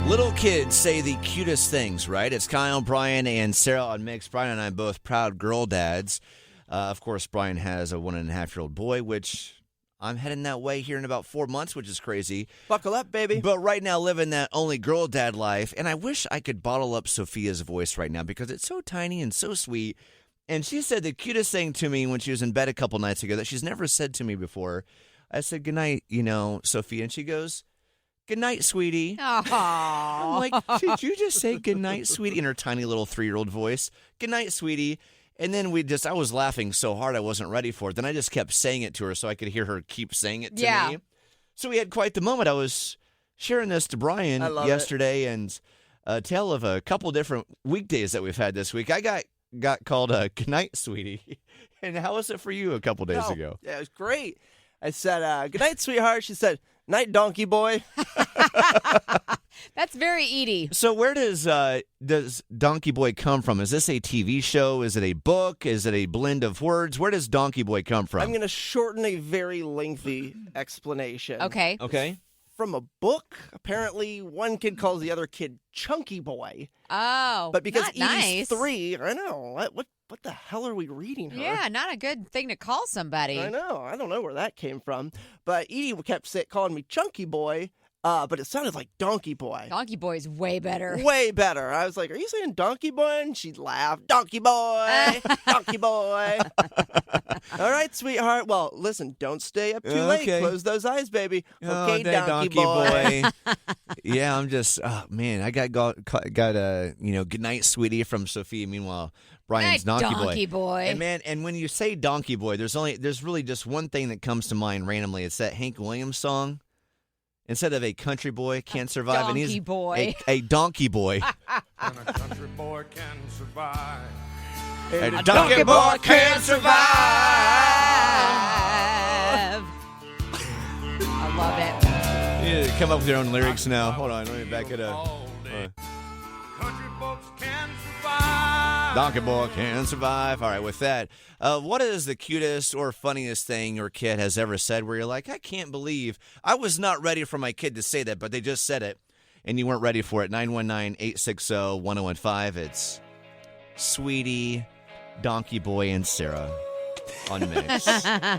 Little kids say the cutest things, right? It's Kyle, Bryan, and Sarah on Mix. Bryan and I both proud girl dads. Of course, Bryan has a 1.5-year-old boy, which I'm heading that way here in about 4 months, which is crazy. Buckle up, baby. But right now, living that only girl dad life. And I wish I could bottle up Sophia's voice right now because it's so tiny and so sweet. And she said the cutest thing to me when she was in bed a couple nights ago that she's never said to me before. I said, "Goodnight, Sophia." And she goes, "Good night, sweetie." Aww. I'm like, "Did you just say good night, sweetie?" in her tiny little 3-year-old voice. "Good night, sweetie." And then I was laughing so hard I wasn't ready for it. Then I just kept saying it to her so I could hear her keep saying it to me. So we had quite the moment. I was sharing this to Bryan yesterday and a tale of a couple different weekdays that we've had this week. I got called a good night, sweetie. And how was it for you a couple days ago? Yeah, it was great. I said, "Good night, sweetheart." She said, "Night, donkey boy." That's very Edie. So where does Donkey Boy come from? Is this a TV show? Is it a book? Is it a blend of words? Where does Donkey Boy come from? I'm going to shorten a very lengthy explanation. Okay. Okay. From a book, apparently one kid calls the other kid Chunky Boy. Oh, But because not Edie's nice. 3, I know. What the hell are we reading her? Yeah, not a good thing to call somebody. I know. I don't know where that came from. But Edie kept calling me Chunky Boy, but it sounded like Donkey Boy. Donkey Boy's way better. Way better. I was like, "Are you saying Donkey Boy?" And she laughed. "Donkey Boy! Donkey Boy!" All right, sweetheart. Well, listen, don't stay up too late. Close those eyes, baby. Okay, Donkey Boy. Yeah, I'm just, man, I got a, good night, sweetie from Sophia. Meanwhile, Bryan's Donkey Boy. And man, and when you say Donkey Boy, there's really just one thing that comes to mind randomly. It's that Hank Williams song. Instead of a country boy can't survive, and he's boy. A donkey boy. And a country boy can survive. A donkey boy can't survive. I love it. You need to come up with your own lyrics now. Hold on, let me back it up. Country folks can survive. Donkey boy can survive. All right, with that, what is the cutest or funniest thing your kid has ever said where you're like, I can't believe I was not ready for my kid to say that, but they just said it, and you weren't ready for it? 919-860-1015. It's Sweetie, Donkey Boy, and Sarah on Mix.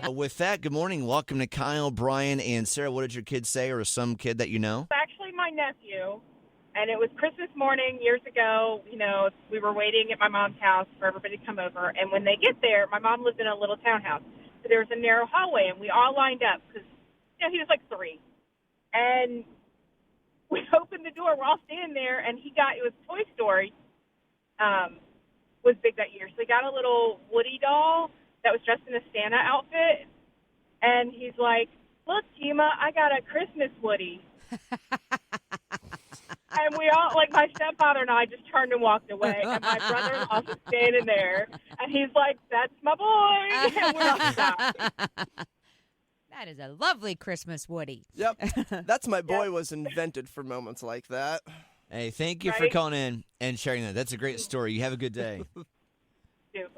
With that, good morning. Welcome to Kyle, Bryan, and Sarah. What did your kid say, or some kid that you know? Actually, my nephew. And it was Christmas morning years ago. We were waiting at my mom's house for everybody to come over. And when they get there, my mom lived in a little townhouse. So there was a narrow hallway, and we all lined up because, he was like 3. And we opened the door. We're all standing there, and it was Toy Story was big that year. So he got a little Woody doll that was dressed in a Santa outfit. And he's like, "Look, Tima, I got a Christmas Woody." And we all, like my stepfather and I, just turned and walked away. And my brother-in-law was standing there. And he's like, "That's my boy." And we're all stopped. That is a lovely Christmas Woody. Yep. That's my boy was invented for moments like that. Hey, thank you for calling in and sharing that. That's a great story. You have a good day. Bye-bye.